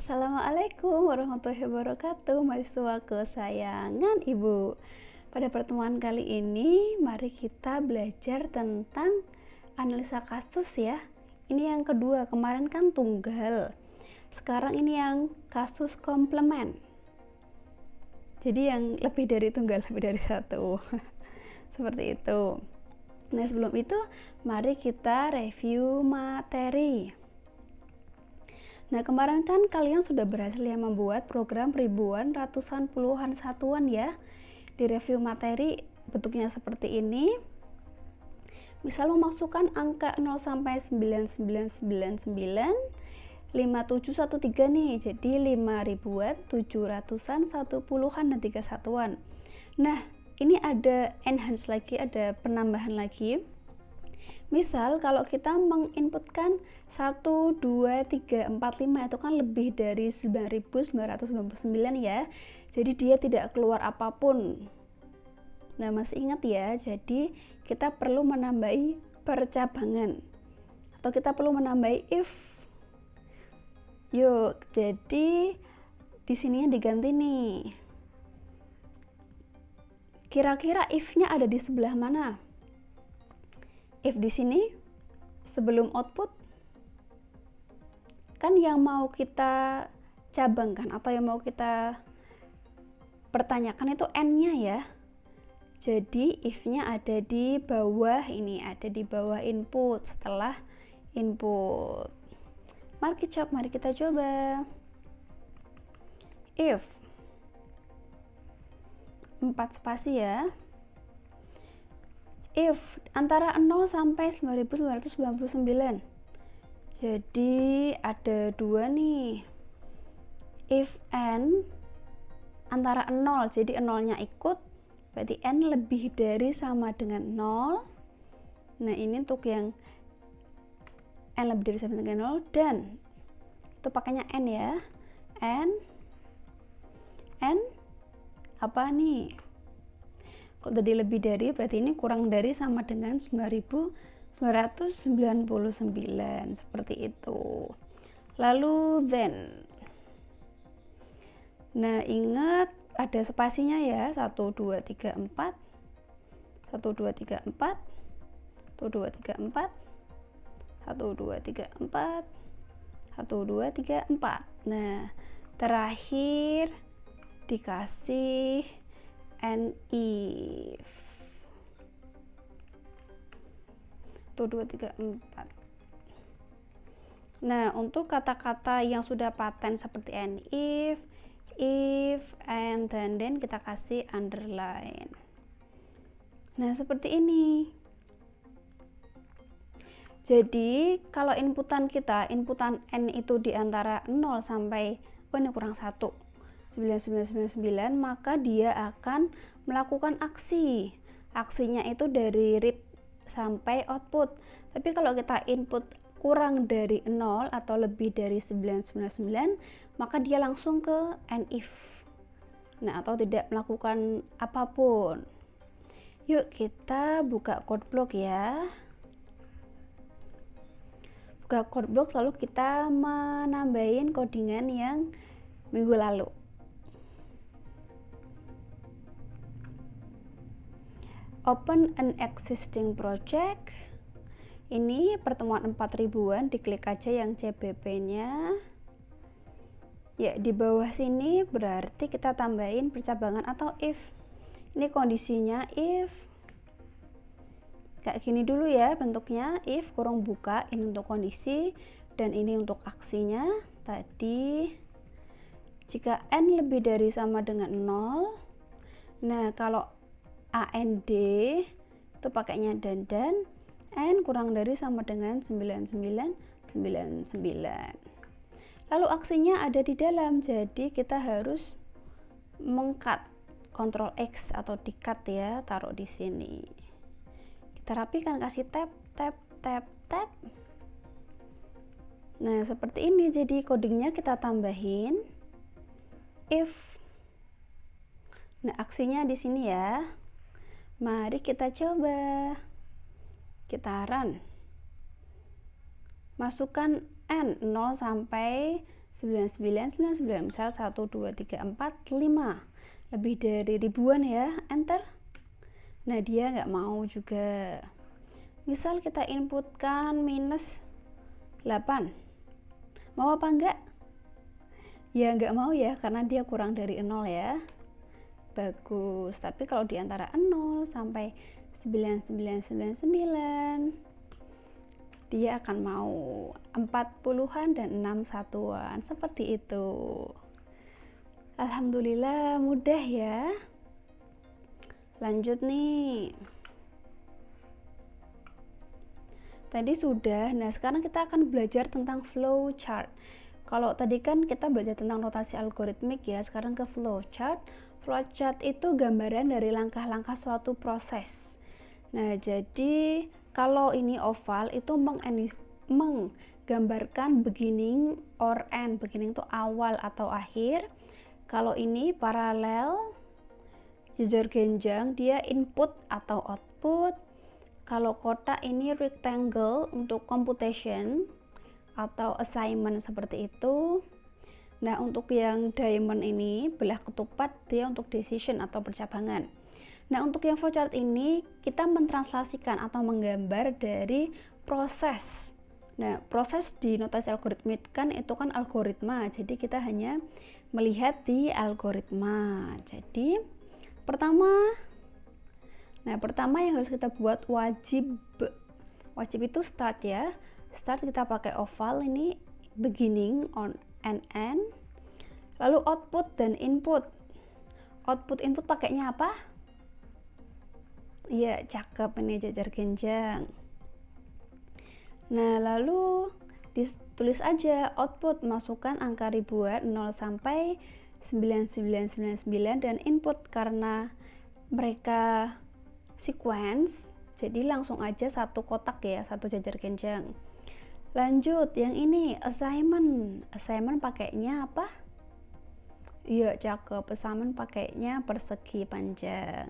Assalamualaikum warahmatullahi wabarakatuh, mahasiswa kesayangan Ibu. Pada pertemuan kali ini, mari kita belajar tentang analisa kasus ya. Ini yang kedua, kemarin kan tunggal. Sekarang ini yang kasus komplement. Jadi yang lebih dari tunggal, lebih dari satu. Seperti itu. Nah, sebelum itu, mari kita review materi. Nah, kemarin kan kalian sudah berhasil ya membuat program ribuan, ratusan, puluhan satuan ya. Di review materi bentuknya seperti ini. Misal memasukkan angka 0 sampai 9999 5713 nih. Jadi 5 ribuan, 700-an, 1 puluhan dan 3 satuan. Nah, ini ada enhance lagi, ada penambahan lagi. Misal kalau kita menginputkan 1, 2, 3, 4, 5 itu kan lebih dari 9999 ya. Jadi dia tidak keluar apapun. Nah, masih ingat ya, jadi kita perlu menambahi percabangan. Atau kita perlu menambahi if. Yuk, jadi di sininya diganti nih. Kira-kira if-nya ada di sebelah mana? If di sini sebelum output kan yang mau kita cabangkan atau yang mau kita pertanyakan itu n-nya ya. Jadi if-nya ada di bawah ini, ada di bawah input setelah input. Mari kita coba. If 4 spasi ya. If antara 0 sampai 9999. Jadi ada 2 nih. If n antara 0, jadi 0-nya ikut, berarti n lebih dari sama dengan 0. Nah, ini untuk yang n lebih dari sama dengan 0 dan itu pakainya n ya. N apa nih? Kalau tadi lebih dari berarti ini kurang dari sama dengan 9999 seperti itu. Lalu then. Nah, ingat ada spasinya ya. 1 2 3 4. 1 2 3 4. 1 2 3 4. 1 2 3 4. 1 2 3 4. Nah, terakhir dikasih and if 1 2 3 4. Nah, untuk kata-kata yang sudah paten seperti and if, and then kita kasih underline. Nah, seperti ini. Jadi kalau inputan n itu di antara 0 sampai ini kurang 1 9999, maka dia akan melakukan aksi. Aksinya itu dari read sampai output. Tapi kalau kita input kurang dari 0 atau lebih dari 9999, maka dia langsung ke and if. Nah, atau tidak melakukan apapun. Yuk kita buka code block ya. Buka code block, lalu kita menambahin codingan yang minggu lalu. Open an existing project. Ini pertemuan 4000-an, diklik aja yang CBP-nya. Ya, di bawah sini berarti kita tambahin percabangan atau if. Ini kondisinya if. Kayak gini dulu ya bentuknya, if kurung buka, ini untuk kondisi dan ini untuk aksinya. Tadi jika n lebih dari sama dengan 0. Nah, kalau AND itu pakainya dan n kurang dari sama dengan 9999. Lalu aksinya ada di dalam, jadi kita harus meng-cut, Ctrl X atau di-cut ya, taruh di sini. Kita rapikan, kasih tab. Nah, seperti ini. Jadi codingnya kita tambahin if. Nah, aksinya di sini ya. Mari kita coba. Kita run. Masukkan n 0 sampai 9999, misal 1 2 3 4 5, lebih dari ribuan ya, enter. Nah dia nggak mau juga. Misal kita inputkan minus 8, mau apa enggak? Ya nggak mau ya, karena dia kurang dari 0 ya. Bagus, tapi kalau di antara 0 sampai 9999 dia akan mau 40-an dan 6 satuan, seperti itu. Alhamdulillah mudah ya. Lanjut nih. Tadi sudah, nah sekarang kita akan belajar tentang flow chart. Kalau tadi kan kita belajar tentang notasi algoritmik ya, sekarang ke flow chart. Flow chart itu gambaran dari langkah-langkah suatu proses. Nah, jadi kalau ini oval itu menggambarkan beginning or end. Beginning itu awal atau akhir. Kalau ini paralel, jejer genjang, dia input atau output. Kalau kotak ini rectangle untuk computation atau assignment seperti itu. Nah, untuk yang diamond ini belah ketupat, dia untuk decision atau percabangan. Nah, untuk yang flowchart ini kita mentranslasikan atau menggambar dari proses. Nah, proses di notasi algoritmik kan itu kan algoritma, jadi kita hanya melihat di algoritma. Jadi pertama yang harus kita buat wajib itu start ya. Start kita pakai oval, ini beginning, on and end. Lalu output dan input. Output input pakainya apa? Iya, cakep, ini jajar genjang. Nah, lalu ditulis aja output, masukkan angka ribuan 0 sampai 9999 dan input karena mereka sequence, jadi langsung aja satu kotak ya, satu jajar genjang. Lanjut, yang ini assignment. Assignment pakainya apa? Iya, cakep. Assignment pakainya persegi panjang.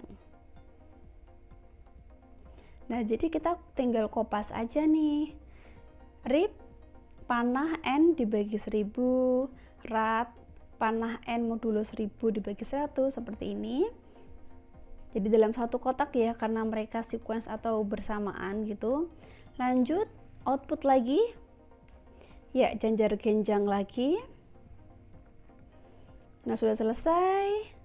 Nah, jadi kita tinggal kopas aja nih. Rip, panah N dibagi 1000, rat, panah N modulo 1000 dibagi 100, seperti ini. Jadi dalam satu kotak ya, karena mereka sequence atau bersamaan gitu. Lanjut, output lagi. Ya, jajar genjang lagi. Nah, sudah selesai.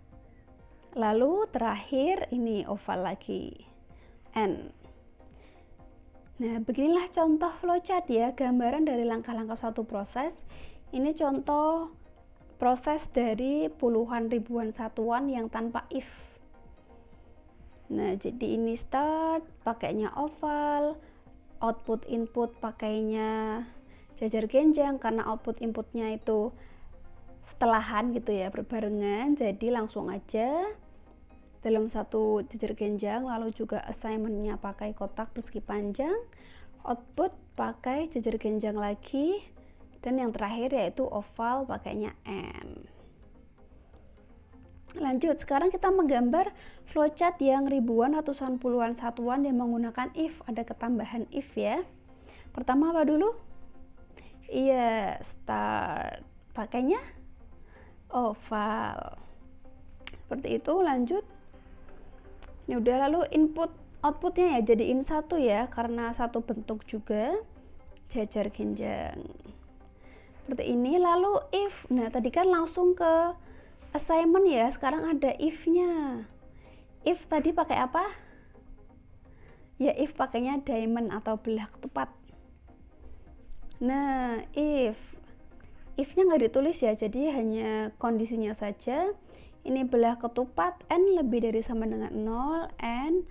Lalu terakhir ini oval lagi. N. Nah, beginilah contoh flowchart ya, gambaran dari langkah-langkah suatu proses. Ini contoh proses dari puluhan ribuan satuan yang tanpa if. Nah, jadi ini start pakainya oval, output input pakainya jajar genjang karena output inputnya itu setelahan gitu ya, berbarengan, jadi langsung aja dalam satu jajar genjang. Lalu juga assignmentnya pakai kotak persegi panjang, output pakai jajar genjang lagi, dan yang terakhir yaitu oval pakainya N. Lanjut, sekarang kita menggambar flowchart yang ribuan, ratusan, puluhan satuan yang menggunakan if, ada ketambahan if ya. Pertama apa dulu? Iya, start pakainya oval, seperti itu. Lanjut, ini udah. Lalu input outputnya ya jadiin satu ya, karena satu bentuk juga, jajar genjang seperti ini. Lalu if, nah tadi kan langsung ke assignment ya, sekarang ada if nya. If tadi pakai apa? Ya, if pakainya diamond atau belah ketupat. Nah, if nya nggak ditulis ya, jadi hanya kondisinya saja. Ini belah ketupat, n lebih dari sama dengan 0, n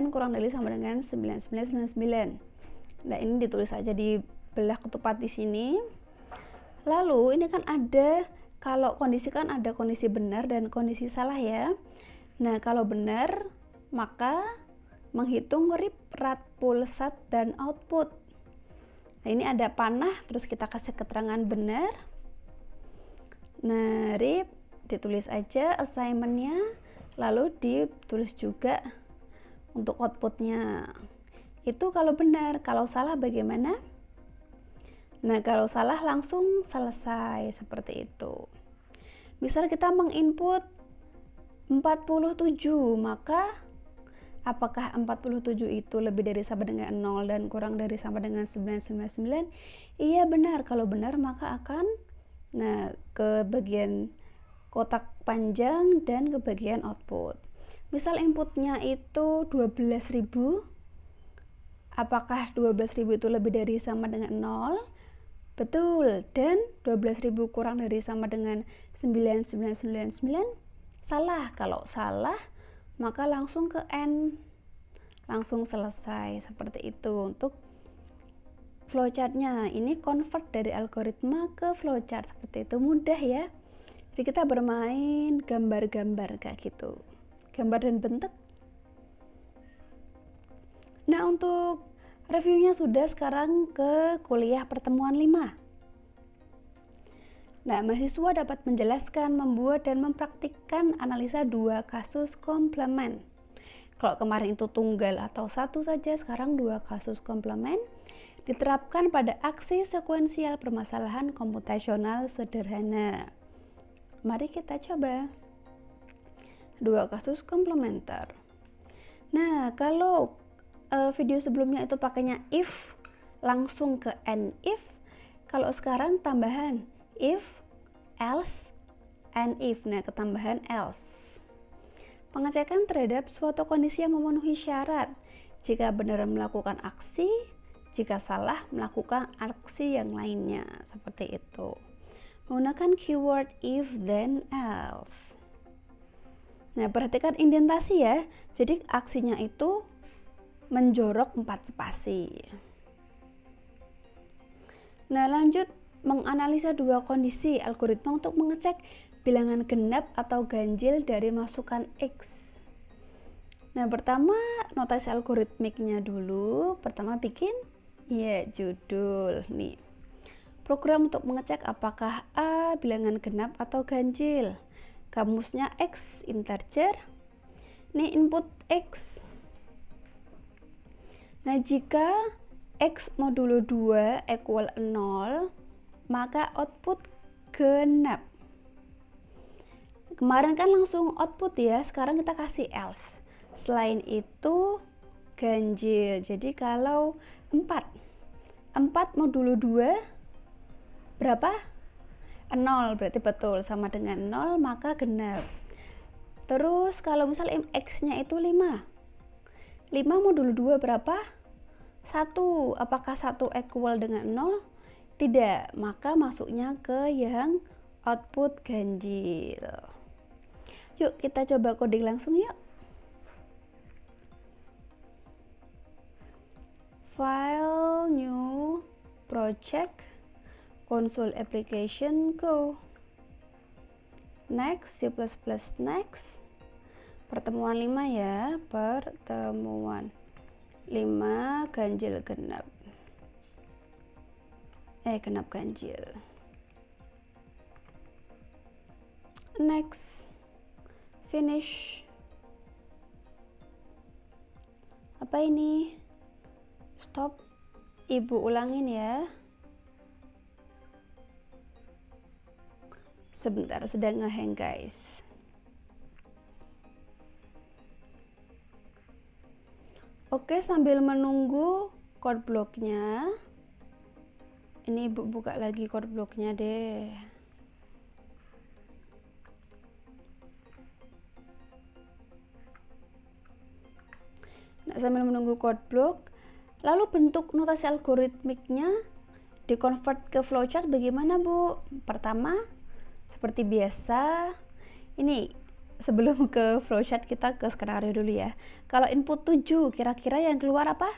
kurang dari sama dengan 9999. Nah, ini ditulis aja di belah ketupat di sini. Lalu ini kan ada, kalau kondisi kan ada kondisi benar dan kondisi salah ya. Nah, kalau benar maka menghitung rip, rat, pulsat, dan output. Nah, ini ada panah, terus kita kasih keterangan benar. Nah, rip ditulis aja assignmentnya, lalu ditulis juga untuk outputnya. Itu kalau benar. Kalau salah bagaimana? Nah, kalau salah langsung selesai seperti itu. Misal kita menginput 47, maka apakah 47 itu lebih dari sama dengan 0 dan kurang dari sama dengan 999? Iya benar, kalau benar maka akan ke bagian kotak panjang dan ke bagian output. Misal inputnya itu 12.000, apakah 12.000 itu lebih dari sama dengan 0? Betul, dan 12.000 kurang dari sama dengan 9999? Salah. Kalau salah maka langsung ke N, langsung selesai. Seperti itu untuk flowchartnya. Ini convert dari algoritma ke flowchart, seperti itu. Mudah ya. Jadi kita bermain gambar-gambar kayak gitu, gambar dan bentuk. Nah, untuk reviewnya sudah, sekarang ke kuliah pertemuan 5. Nah, mahasiswa dapat menjelaskan, membuat, dan mempraktikkan analisa 2 kasus komplement. Kalau kemarin itu tunggal atau satu saja, sekarang 2 kasus komplement diterapkan pada aksi sekuensial permasalahan komputasional sederhana. Mari kita coba 2 kasus komplementer. Nah, kalau video sebelumnya itu pakainya if, langsung ke and if. Kalau sekarang tambahan if, else, and if. Nah, ketambahan else. Pengecekan terhadap suatu kondisi yang memenuhi syarat. Jika benar melakukan aksi, jika salah melakukan aksi yang lainnya. Seperti itu. Menggunakan keyword if, then, else. Nah, perhatikan indentasi ya. Jadi aksinya itu menjorok 4 spasi. Nah, lanjut menganalisa 2 kondisi algoritma untuk mengecek bilangan genap atau ganjil dari masukan X. Nah, pertama notasi algoritmiknya dulu. Pertama bikin judul nih. Program untuk mengecek apakah A bilangan genap atau ganjil. Kamusnya X integer. Ini input X. Nah, jika X modulo 2 equal 0, maka output genap. Kemarin kan langsung output ya, sekarang kita kasih else. Selain itu ganjil. Jadi kalau 4 modulo 2 berapa? 0, berarti betul sama dengan 0, maka genap. Terus kalau misal X nya itu 5 modulo 2 berapa? 1. Apakah 1 equal dengan 0? Tidak, maka masuknya ke yang output ganjil. Yuk kita coba coding langsung yuk. File, new, project, console application, go. Next, C++ next. Pertemuan 5 ya, pertemuan 5 ganjil genap. Genap ganjil. Next, finish. Apa ini? Stop. Ibu ulangin ya. Sebentar, sedang ngehang guys. Oke, sambil menunggu code blocknya, ini ibu buka lagi code blocknya deh. Nah, sambil menunggu code block, lalu bentuk notasi algoritmiknya dikonvert ke flowchart bagaimana Bu? Pertama, seperti biasa, ini sebelum ke flowchart kita ke skenario dulu ya. Kalau input 7, kira-kira yang keluar apa?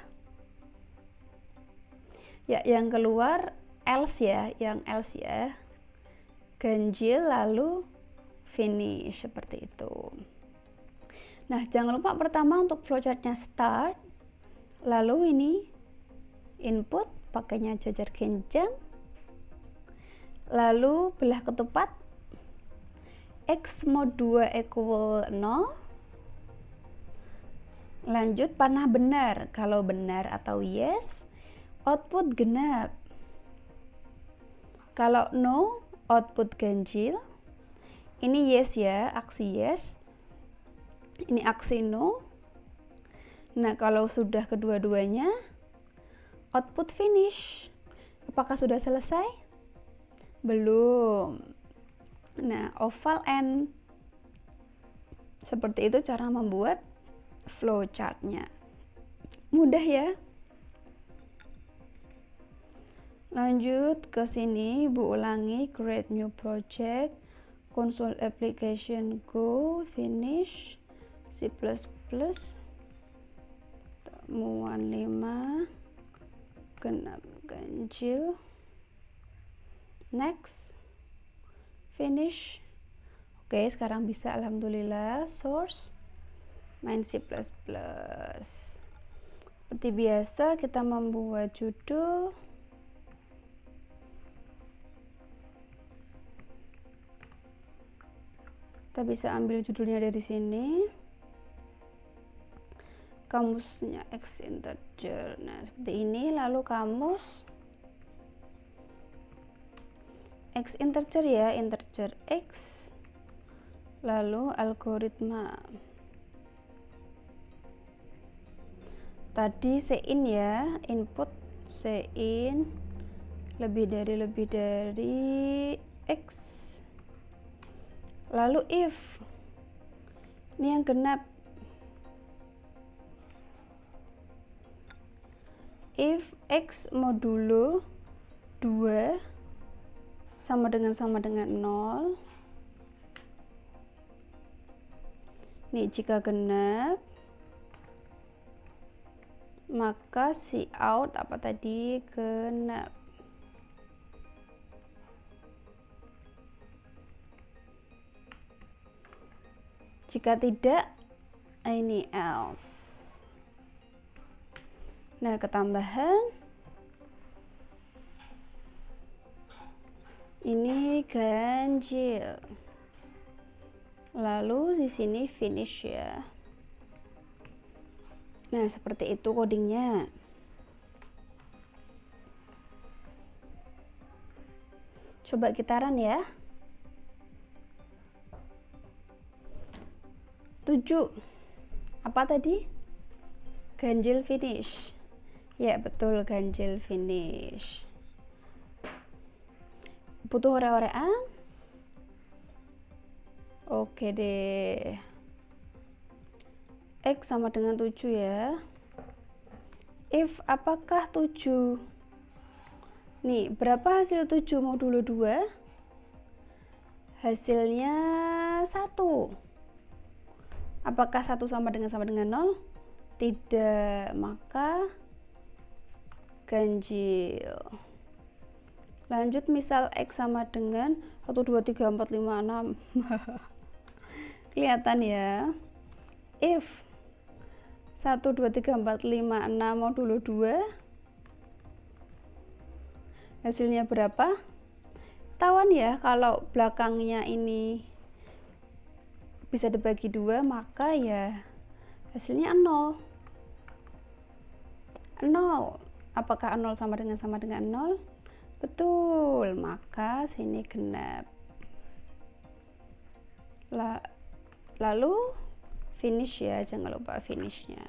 Ya, yang keluar else ya, ganjil lalu finish, seperti itu. Nah, jangan lupa pertama untuk flowchartnya start, lalu ini input pakainya jajar genjang, lalu belah ketupat X mod 2 equal 0, lanjut panah benar, kalau benar atau yes, output genap. Kalau no, output ganjil. Ini yes ya, aksi yes. Ini aksi no. Nah, kalau sudah kedua-duanya, output finish. Apakah sudah selesai? Belum. Nah, oval N. Seperti itu cara membuat flowchartnya. Mudah ya. Lanjut ke sini, Bu ulangi, create new project, console application, go, finish, C++, temuan 5, genap ganjil, next, finish. Oke, sekarang bisa, alhamdulillah. Source, main C++. Seperti biasa kita membuat judul. Kita bisa ambil judulnya dari sini. Kamusnya X integer. Nah, seperti ini. Lalu kamus X integer ya, integer X. Lalu algoritma. Tadi Cin ya, input Cin lebih dari X. Lalu if, ini yang genap, if X modulo 2 sama dengan 0. Nih, jika genap, maka si out apa tadi genap. Jika tidak, ini else. Nah, ketambahan ini ganjil. Lalu di sini finish ya. Nah, seperti itu codingnya. Coba kita run ya. 7. Apa tadi? Ganjil finish. Ya, betul, ganjil finish. Butuh ore-orean? Oke deh. X sama dengan 7 ya. If apakah 7? Nih, berapa hasil 7 modulo 2? Hasilnya 1. Apakah 1 sama dengan 0? Tidak, maka ganjil. Lanjut, misal X sama dengan 1, 2, 3, 4, 5, 6. Kelihatan ya. If 1, 2, 3, 4, 5, 6 modulo 2, hasilnya berapa? Tawan ya, kalau belakangnya ini bisa dibagi 2, maka ya hasilnya 0. 0. Apakah 0 sama dengan 0? Betul, maka sini genap. Lalu finish ya, jangan lupa finishnya.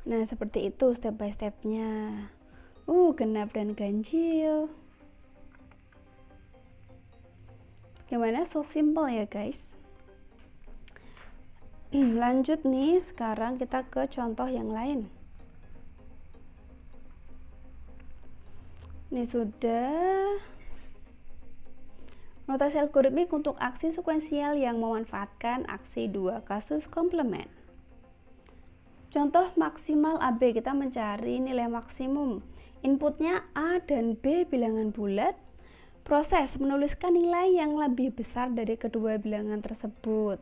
Nah, seperti itu step by stepnya. Genap dan ganjil. Gimana? So simple ya guys. Lanjut nih, sekarang kita ke contoh yang lain. Ini sudah notasi algoritmik untuk aksi sekuensial yang memanfaatkan aksi 2 kasus komplement. Contoh maksimal AB, kita mencari nilai maksimum. Inputnya A dan B bilangan bulat. Proses menuliskan nilai yang lebih besar dari kedua bilangan tersebut.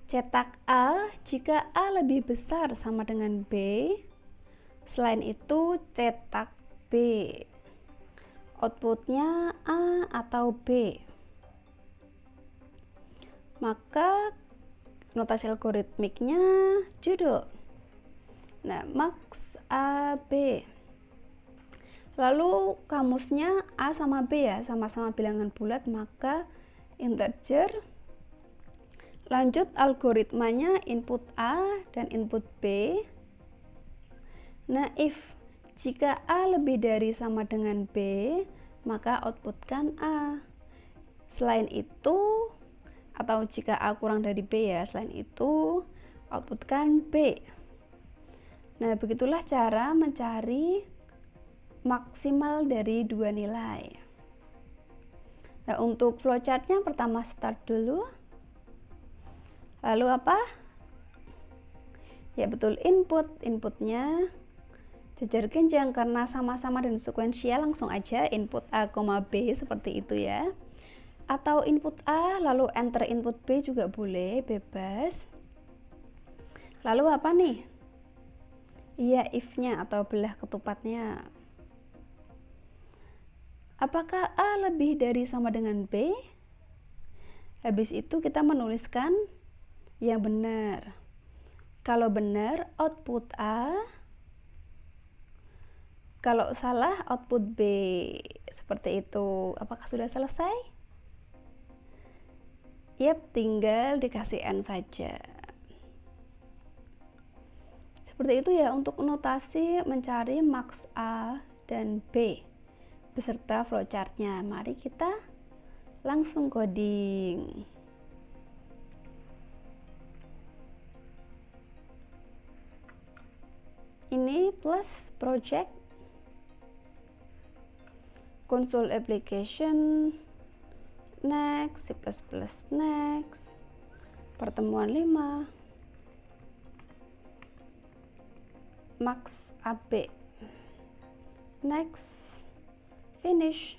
Cetak A jika A lebih besar sama dengan B. Selain itu, cetak B. Outputnya A atau B. Maka notasi algoritmiknya judul. Nah, max AB. Lalu kamusnya A sama B ya, sama-sama bilangan bulat, maka integer. Lanjut algoritmanya input A dan input B. Nah, if jika A lebih dari sama dengan B, maka outputkan A. Selain itu, atau jika A kurang dari B ya, selain itu outputkan B. Nah, begitulah cara mencari maksimal dari dua nilai. Nah, untuk flowchartnya pertama start dulu. Lalu apa? Ya betul, inputnya jejer genjang karena sama-sama dan sekuensial, langsung aja input A, B seperti itu ya. Atau input A lalu enter input B juga boleh, bebas. Lalu apa nih? Iya, if-nya atau belah ketupatnya. Apakah A lebih dari sama dengan B? Habis itu kita menuliskan yang benar. Kalau benar, output A. Kalau salah, output B. Seperti itu. Apakah sudah selesai? Yap, tinggal dikasih N saja. Seperti itu ya untuk notasi mencari max A dan B beserta flowchartnya. Mari kita langsung coding. Ini plus project, console application, next, C++ next, pertemuan 5, max AB, next, finish,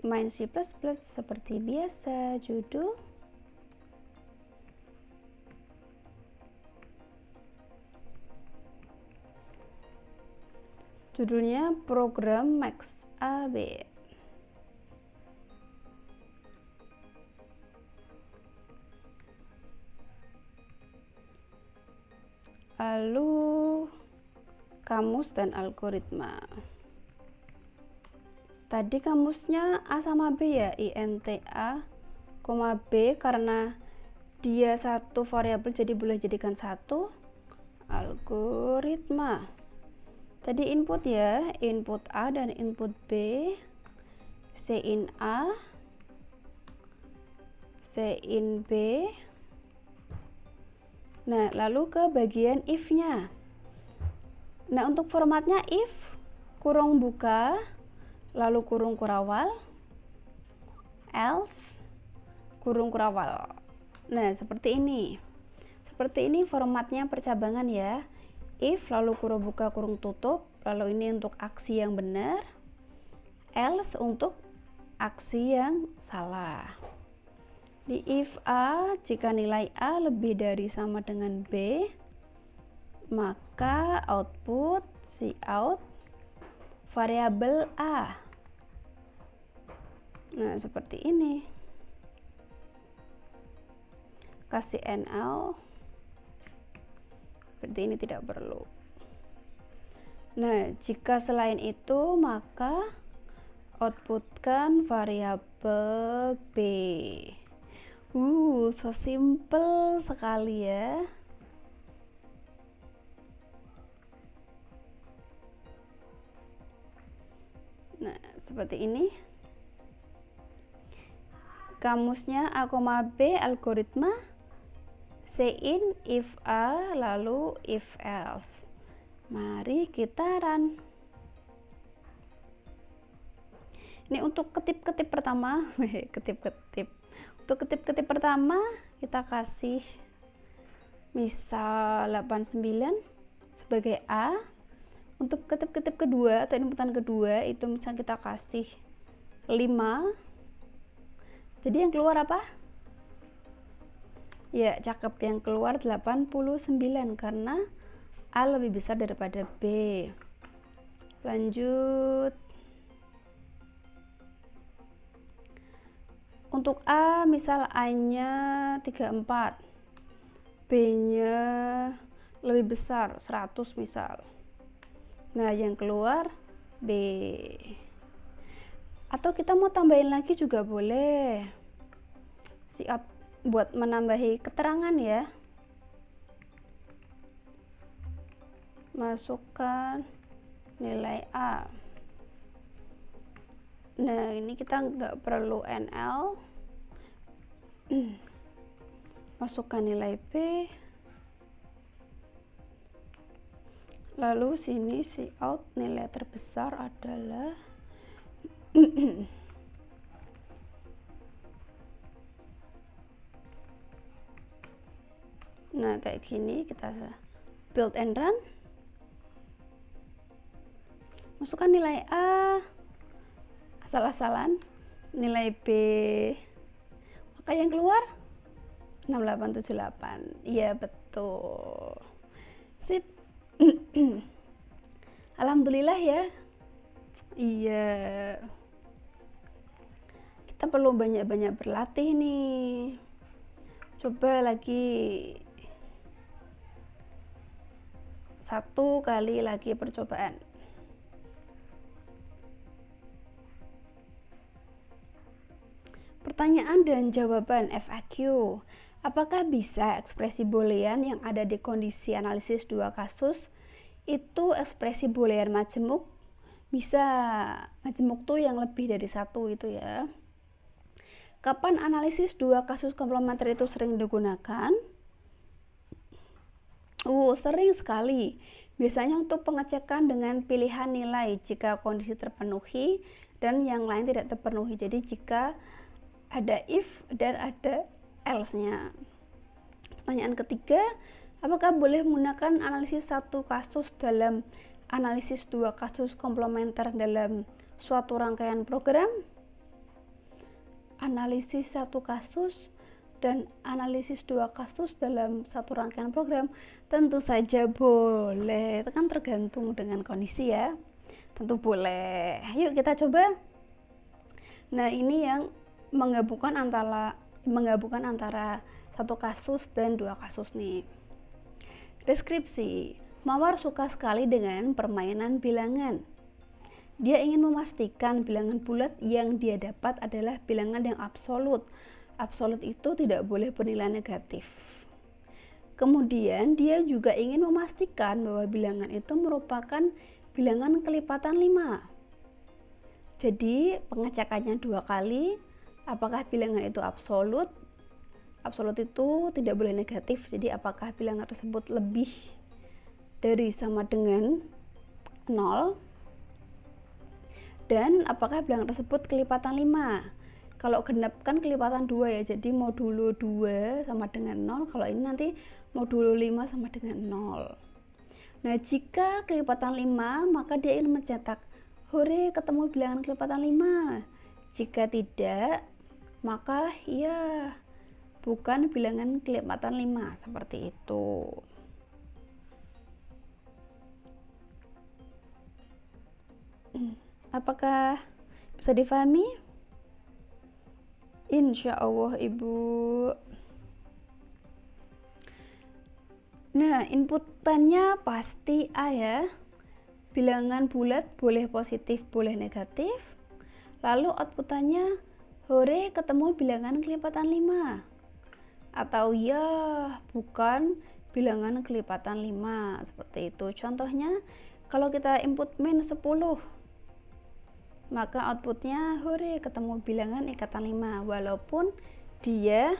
main C++ seperti biasa, judul, judulnya program max AB. Lalu kamus dan algoritma. Tadi kamusnya A sama B ya, INTA, B karena dia satu variabel jadi boleh jadikan satu. Algoritma. Tadi input ya, input A dan input B. Cin A, Cin B. Nah, lalu ke bagian if-nya. Nah, untuk formatnya if, kurung buka, lalu kurung kurawal, else, kurung kurawal. Nah, seperti ini. Seperti ini formatnya percabangan ya. If, lalu kurung buka, kurung tutup, lalu ini untuk aksi yang benar, else untuk aksi yang salah. Di if A, jika nilai A lebih dari sama dengan B, maka output cout variabel A. Nah, seperti ini. Kasih NL. Seperti ini tidak perlu. Nah, jika selain itu, maka outputkan variabel B. So simple sekali ya. Nah, seperti ini. Kamusnya A, B, algoritma, Cin, if A, lalu if else. Mari kita run. Ini untuk ketip-ketip pertama, ketip-ketip. Untuk ketip-ketip pertama kita kasih misal 89 sebagai A. Untuk ketip-ketip kedua atau inputan kedua itu misal kita kasih 5. Jadi yang keluar apa? Ya, cakep, yang keluar 89 karena A lebih besar daripada B. Lanjut. Untuk A misal A-nya 34, B-nya lebih besar 100 misal. Nah, yang keluar B. Atau kita mau tambahin lagi juga boleh. Siap buat menambahi keterangan ya. Masukkan nilai A. Nah, ini kita nggak perlu NL. Masukkan nilai B. Lalu sini si out nilai terbesar adalah nah kayak gini, kita build and run. Masukkan nilai A, asal-asalan, nilai B, maka yang keluar 6878. Iya betul, sip. Alhamdulillah ya. Iya, kita perlu banyak-banyak berlatih nih. Coba lagi, satu kali lagi percobaan. Pertanyaan dan jawaban FAQ. Apakah bisa ekspresi boolean yang ada di kondisi analisis dua kasus itu ekspresi boolean majemuk? Bisa, majemuk tuh yang lebih dari satu itu ya. Kapan analisis dua kasus komplementer itu sering digunakan? Sering sekali. Biasanya untuk pengecekan dengan pilihan nilai jika kondisi terpenuhi dan yang lain tidak terpenuhi. Jadi jika ada if dan ada else-nya. Pertanyaan ketiga, apakah boleh menggunakan analisis satu kasus dalam analisis dua kasus komplementer dalam suatu rangkaian program? Analisis satu kasus dan analisis dua kasus dalam satu rangkaian program tentu saja boleh. Itu kan tergantung dengan kondisi ya. Tentu boleh. Yuk kita coba. Nah, ini yang menggabungkan antara satu kasus dan dua kasus nih. Deskripsi. Mawar suka sekali dengan permainan bilangan. Dia ingin memastikan bilangan bulat yang dia dapat adalah bilangan yang absolut. Absolut itu tidak boleh bernilai negatif. Kemudian dia juga ingin memastikan bahwa bilangan itu merupakan bilangan kelipatan 5. Jadi pengecekannya 2 kali. Apakah bilangan itu absolut? Absolut itu tidak boleh negatif. Jadi apakah bilangan tersebut lebih dari sama dengan 0? Dan apakah bilangan tersebut kelipatan 5? Kalau genap kan kelipatan 2 ya, jadi modulo 2 sama dengan 0. Kalau ini nanti modulo 5 sama dengan 0. Nah, jika kelipatan 5, maka dia ingin mencetak, hore ketemu bilangan kelipatan 5. Jika tidak, maka ya bukan bilangan kelipatan 5, seperti itu. Apakah bisa difahami? Insya Allah Ibu. Nah, inputannya pasti A ya. Bilangan bulat boleh positif, boleh negatif. Lalu outputannya, hore ketemu bilangan kelipatan 5. Atau ya, bukan bilangan kelipatan 5. Seperti itu. Contohnya, kalau kita input min 10, maka outputnya hore ketemu bilangan ikatan 5. Walaupun dia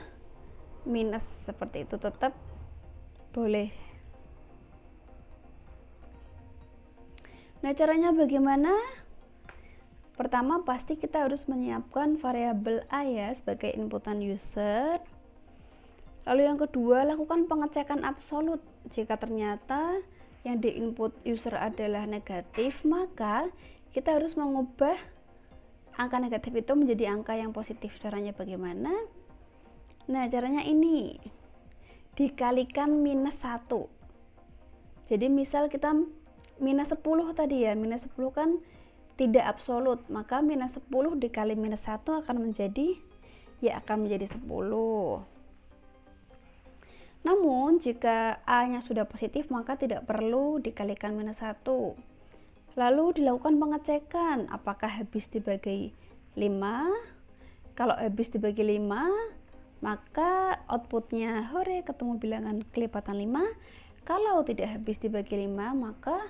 minus, seperti itu tetap boleh. Nah, caranya bagaimana? Pertama, pasti kita harus menyiapkan variabel A ya sebagai inputan user. Lalu yang kedua, lakukan pengecekan absolut. Jika ternyata yang diinput user adalah negatif, maka kita harus mengubah angka negatif itu menjadi angka yang positif. Caranya bagaimana? Nah, caranya ini. Dikalikan minus 1. Jadi misal kita minus 10 tadi ya. Minus 10 kan tidak absolut. Maka minus 10 dikali minus 1 akan menjadi 10. Namun jika A nya sudah positif, maka tidak perlu dikalikan minus 1. Lalu dilakukan pengecekan apakah habis dibagi 5. Kalau habis dibagi 5, maka outputnya hore ketemu bilangan kelipatan 5. Kalau tidak habis dibagi 5, maka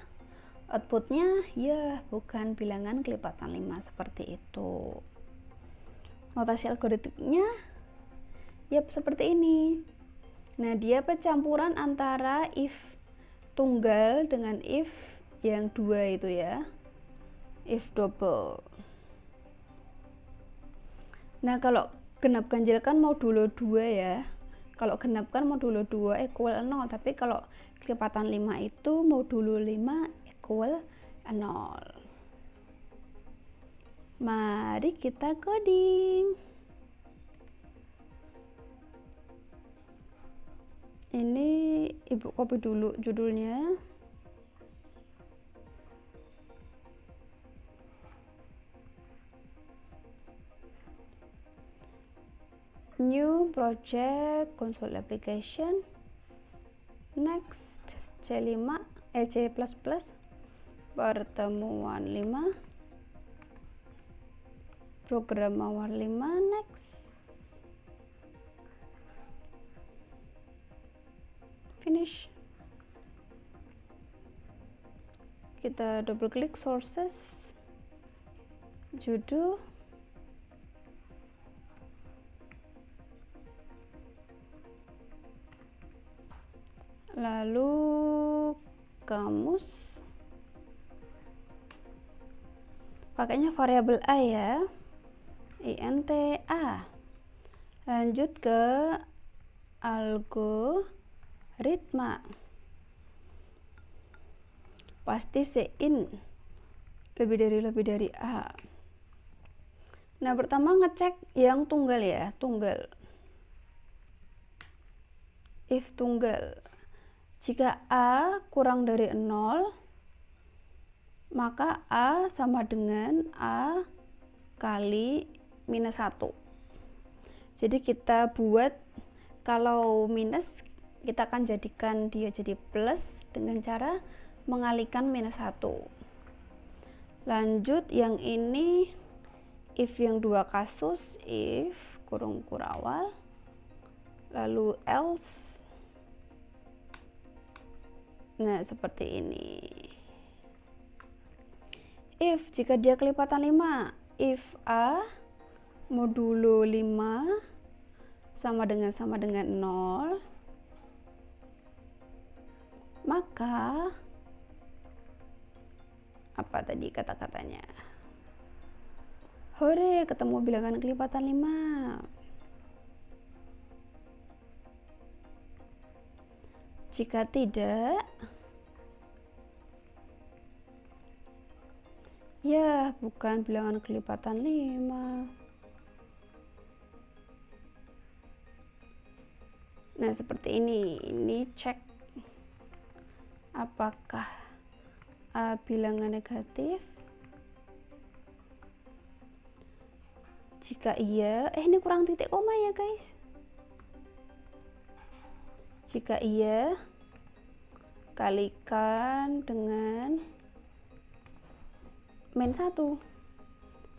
outputnya ya bukan bilangan kelipatan 5. Seperti itu. Notasi algoritmnya ya seperti ini. Nah, dia pencampuran antara if tunggal dengan if yang 2 itu ya, if double. Nah, kalau genap ganjil kan modulo 2 ya. Kalau genap kan modulo 2 equal 0, tapi kalau kelipatan 5 itu modulo 5 equal 0. Mari kita coding. Ini ibu copy dulu judulnya. New project console application. Next C5 C++ pertemuan 5 program awal 5. Next finish. Kita double klik sources, judul, lalu kamus, pakainya variabel a ya, int a. Lanjut ke algoritma, pasti sein lebih dari a. Nah, pertama ngecek yang tunggal ya, tunggal. If tunggal, jika a kurang dari 0, maka a sama dengan a kali minus 1. Jadi kita buat, kalau minus kita akan jadikan dia jadi plus dengan cara mengalihkan minus 1. Lanjut yang ini, if yang 2 kasus, if kurung kurawal, lalu else. Nah, seperti ini. If jika dia kelipatan 5, if a modulo 5 sama dengan 0, maka apa tadi kata-katanya? Hore, ketemu bilangan kelipatan 5. Jika tidak, ya bukan bilangan kelipatan 5. Nah, seperti ini. Ini cek apakah a bilangan negatif. Jika iya, ini kurang titik koma ya guys. Jika iya, kalikan dengan min 1.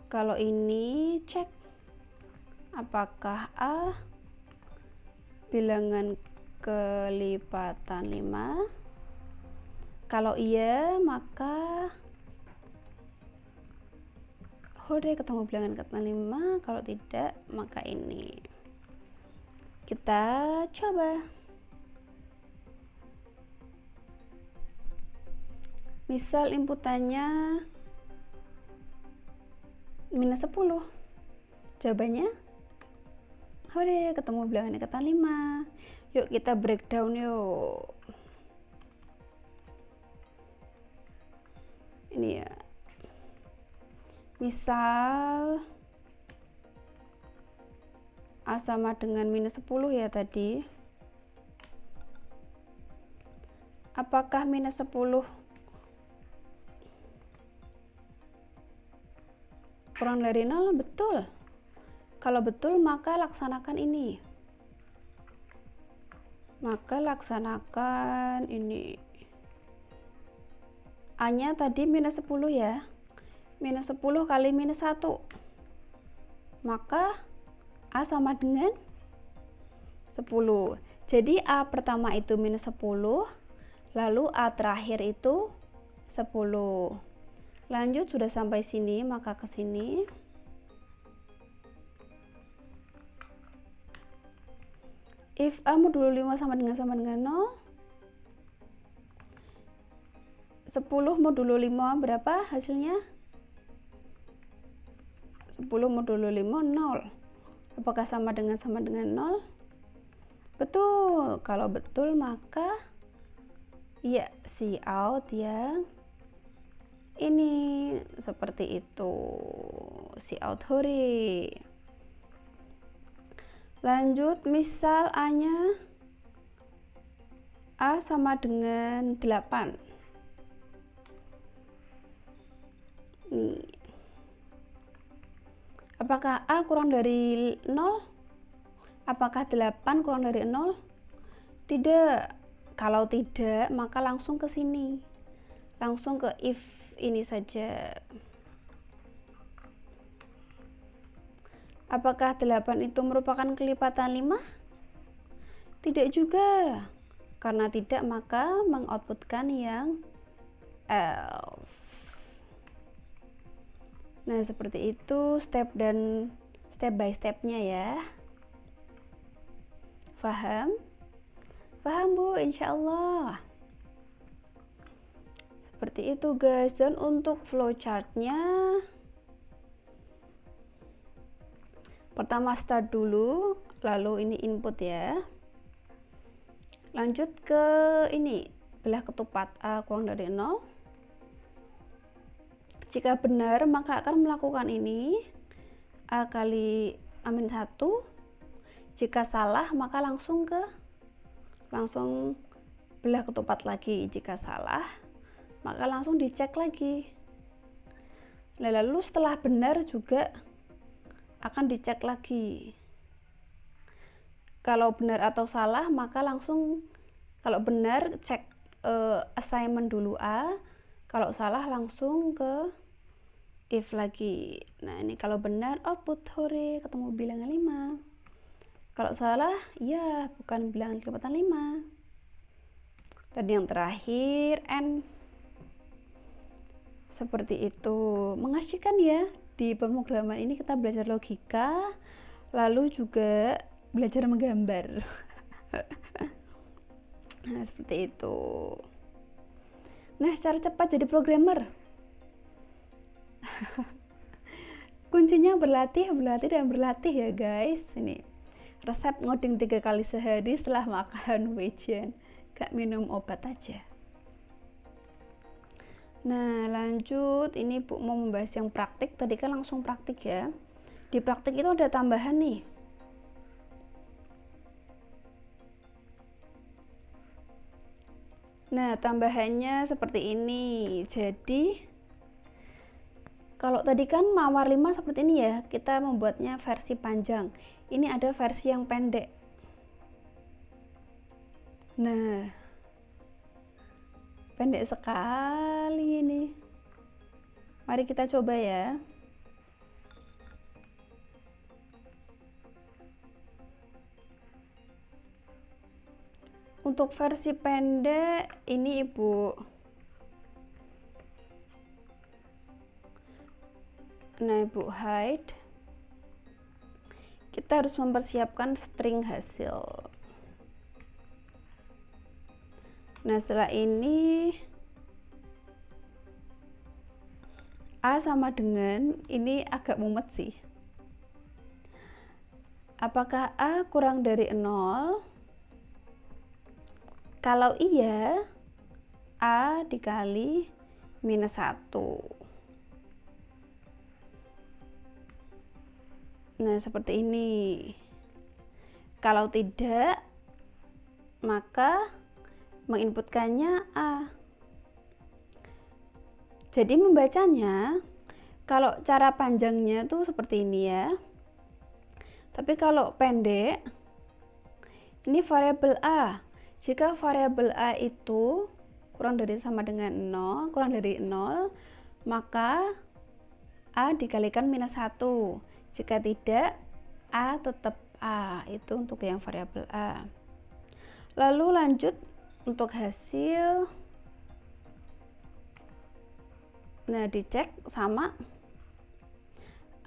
Kalau ini cek apakah a bilangan kelipatan 5. Kalau iya, maka hore, ketemu bilangan kelipatan 5. Kalau tidak, maka ini. Kita coba. Misal inputannya minus 10. Jawabannya hore, ketemu bilangan kelipatan 5. Yuk kita breakdown yuk. Ini ya. Misal a sama dengan minus 10 ya tadi. Apakah minus 10 kurang dari 0? Betul. Kalau betul, maka laksanakan ini. Maka laksanakan ini. A-nya tadi minus 10 ya. Minus 10 kali minus 1. Maka A sama dengan 10. Jadi A pertama itu minus 10. Lalu A terakhir itu 10. Lanjut, sudah sampai sini, maka ke sini. If A modulo 5 sama dengan 0, 10 modulo 5 berapa hasilnya? 10 modulo 5 0. Apakah sama dengan 0? Betul. Kalau betul maka ya Cout yang ini seperti itu. Cout hore. Lanjut, misal A-nya A sama dengan 8. Nih. Apakah A kurang dari 0? Apakah 8 kurang dari 0? Tidak. Kalau tidak, maka langsung ke sini. Langsung ke if ini saja. Apakah 8 itu merupakan kelipatan 5? Tidak juga. Karena tidak, maka mengoutputkan yang else. Nah, seperti itu step by stepnya ya. Paham? Paham Bu, insya Allah. Seperti itu guys. Dan untuk flowchartnya, pertama start dulu, lalu ini input ya. Lanjut ke ini, belah ketupat A kurang dari 0. Jika benar, maka akan melakukan ini A kali amin 1. Jika salah, maka langsung belah ketupat lagi. Jika salah, maka langsung dicek lagi. Lalu setelah benar juga akan dicek lagi. Kalau benar atau salah, maka langsung, kalau benar cek assignment dulu A, kalau salah langsung ke if lagi. Nah, ini kalau benar output hore ketemu bilangan 5. Kalau salah, ya bukan bilangan kelipatan 5. Dan yang terakhir N. Seperti itu. Mengasyikkan ya. Di pemrograman ini kita belajar logika, lalu juga belajar menggambar. Nah, seperti itu. Nah, cara cepat jadi programmer. Kuncinya berlatih dan berlatih ya guys. Ini resep ngoding 3 kali sehari setelah makan wejen, gak minum obat aja. Nah, lanjut, ini Bu mau membahas yang praktik. Tadi kan langsung praktik ya. Di praktik itu ada tambahan nih. Nah, tambahannya seperti ini. Jadi kalau tadi kan mawar 5 seperti ini ya, kita membuatnya versi panjang. Ini ada versi yang pendek. Nah, pendek sekali ini. Mari kita coba ya. Untuk versi pendek ini Ibu. Nah, Ibu hide. Kita harus mempersiapkan string hasil. Nah, setelah ini A sama dengan, ini agak mumet sih. Apakah A kurang dari 0? Kalau iya, A dikali minus 1. Nah, seperti ini. Kalau tidak, maka menginputkannya A. Jadi membacanya, kalau cara panjangnya tuh seperti ini ya. Tapi kalau pendek, ini variabel A. Jika variabel A itu kurang dari sama dengan 0, kurang dari 0, maka A dikalikan minus 1. Jika tidak, A tetap A. Itu untuk yang variabel A. Lalu lanjut untuk hasil. Nah, dicek sama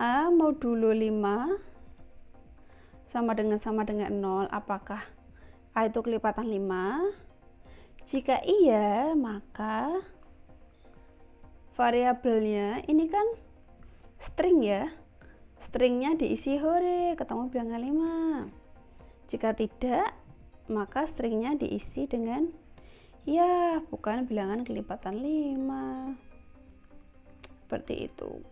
A modulo 5 sama dengan 0. Apakah A itu kelipatan 5? Jika iya, maka variabelnya ini kan string ya. Stringnya diisi hore, ketemu bilangan 5. Jika tidak, maka stringnya diisi dengan ya bukan bilangan kelipatan 5. Seperti itu.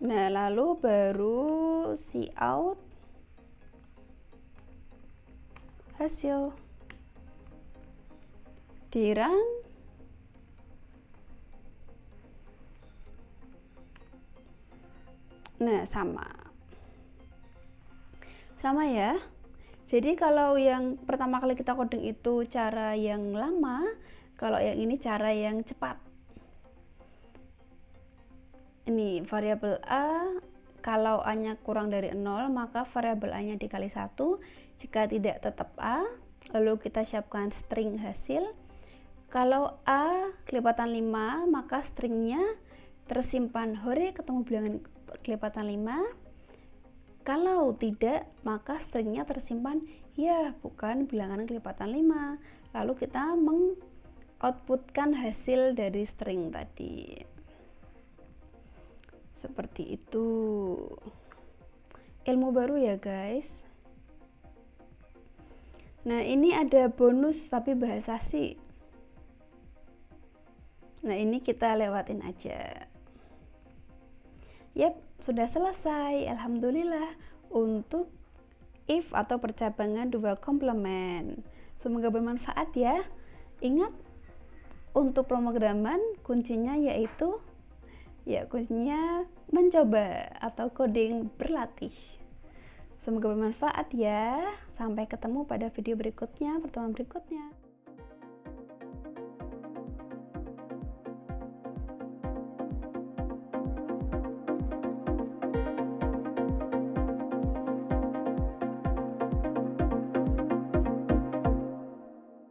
Nah, lalu baru cout hasil di run. Nah, sama ya. Jadi kalau yang pertama kali kita coding itu cara yang lama, kalau yang ini cara yang cepat. Ini variabel A, kalau A-nya kurang dari 0, maka variabel A-nya dikali 1. Jika tidak, tetap A. Lalu kita siapkan string hasil. Kalau A kelipatan 5, maka stringnya tersimpan hore, ketemu bilangan kelipatan 5. Kalau tidak, maka stringnya tersimpan ya bukan bilangan kelipatan 5. Lalu kita mengoutputkan hasil dari string tadi. Seperti itu. Ilmu baru ya guys. Nah, ini ada bonus tapi bahasa C. Nah, ini kita lewatin aja. Yap, sudah selesai. Alhamdulillah untuk if atau percabangan dua komplement. Semoga bermanfaat ya. Ingat, untuk pemrograman kuncinya yaitu kuncinya mencoba atau coding berlatih. Semoga bermanfaat ya. Sampai ketemu pada video berikutnya, pertemuan berikutnya.